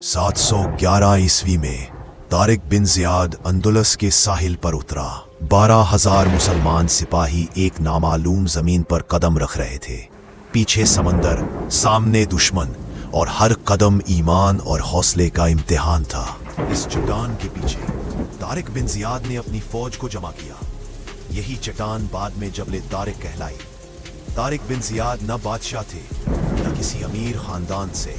711 ईस्वी में तारिक बिन जियाद अंदुलस के साहिल पर उतरा। 12,000 मुसलमान सिपाही एक नामालूम जमीन पर कदम रख रहे थे। पीछे समंदर, सामने दुश्मन, और हर कदम ईमान और हौसले का इम्तिहान था। इस चट्टान के पीछे तारिक बिन जियाद ने अपनी फौज को जमा किया। यही चट्टान बाद में जबले तारिक कहलाई। तारिक बिन जियाद न बादशाह थे न किसी अमीर खानदान से,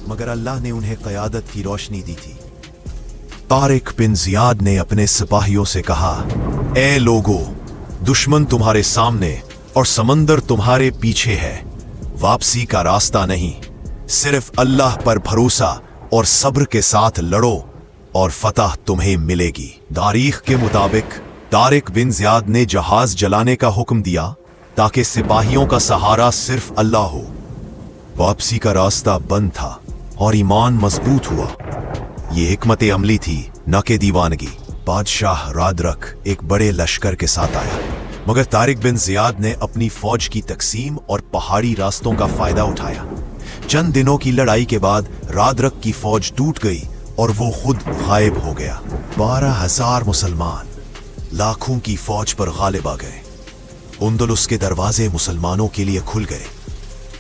मगर अल्लाह ने उन्हें क़यादत की रोशनी दी थी। तारिक बिन जियाद ने अपने सिपाहियों से कहा, ए लोगो, दुश्मन तुम्हारे सामने और समंदर तुम्हारे पीछे है। वापसी का रास्ता नहीं, सिर्फ अल्लाह पर भरोसा और सब्र के साथ लड़ो और फतह तुम्हें मिलेगी। तारीख के मुताबिक तारिक बिन जियाद ने जहाज जलाने का हुक्म दिया ताकि सिपाहियों का सहारा सिर्फ अल्लाह हो। वापसी का रास्ता बंद था और ईमान मजबूत हुआ। ये हिकमत अमली थी, न के दीवानगी। बादशाह रादरक एक बड़े लश्कर के साथ आया, मगर तारिक बिन जियाद ने अपनी फौज की तकसीम और पहाड़ी रास्तों का फायदा उठाया। चंद दिनों की लड़ाई के बाद रादरक की फौज टूट गई और वो खुद गायब हो गया। 12,000 मुसलमान लाखों की फौज पर गालिब आ गए। अंदलुस के दरवाजे मुसलमानों के लिए खुल गए।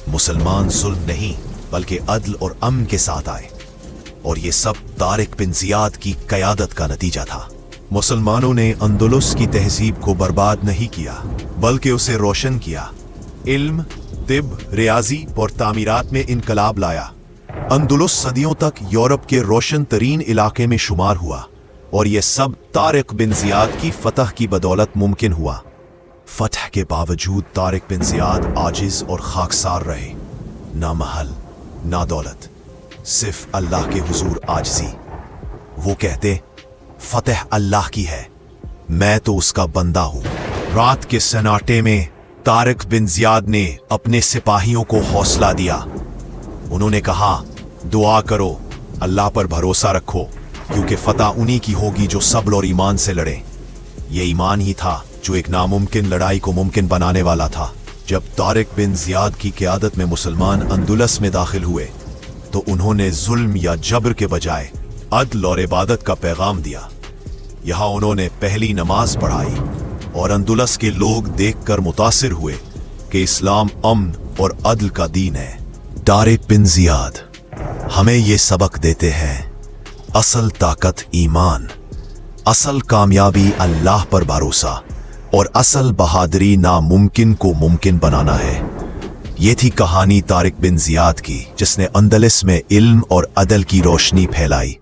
मुसलमान जुल्म नहीं बल्कि अदल और अमन के साथ आए, और ये सब तारिक बिन जियाद की क़यादत का नतीजा था। मुसलमानों ने अंदलुस की तहजीब को बर्बाद नहीं किया बल्कि उसे रोशन किया। इल्म, तिब, रियाजी और तामीरात में इनकलाब लाया। अंदलुस सदियों तक यूरोप के रोशन तरीन इलाके में शुमार हुआ, और यह सब तारिक बिन जियाद की फतह की बदौलत मुमकिन हुआ। फतह के बावजूद तारिक बिन जियाद आजिज और खाकसार रहे। ना महल ना दौलत, सिर्फ अल्लाह के हुजूर आजिजी। वो कहते, फतह अल्लाह की है, मैं तो उसका बंदा हूं। रात के सन्नाटे में तारिक बिन जियाद ने अपने सिपाहियों को हौसला दिया। उन्होंने कहा, दुआ करो, अल्लाह पर भरोसा रखो, क्योंकि फतह उन्हीं की होगी जो सब्र और ईमान से लड़े। ये ईमान ही था जो एक नामुमकिन लड़ाई को मुमकिन बनाने वाला था। जब तारिक बिन जियाद की क़यादत में मुसलमान अंदुलस में दाखिल हुए तो उन्होंने जुल्म या जबर के बजाय अदल और इबादत का पैगाम दिया। यहां उन्होंने पहली नमाज पढ़ाई और अंदुलस के लोग देखकर मुतासिर हुए कि इस्लाम अमन और अदल का दीन है। तारिक बिन जियाद हमें ये सबक देते हैं, असल ताकत ईमान, असल कामयाबी अल्लाह पर भरोसा, और असल बहादुरी नामुमकिन को मुमकिन बनाना है। ये थी कहानी तारिक बिन जियाद की, जिसने अंदलस में इल्म और अदल की रोशनी फैलाई।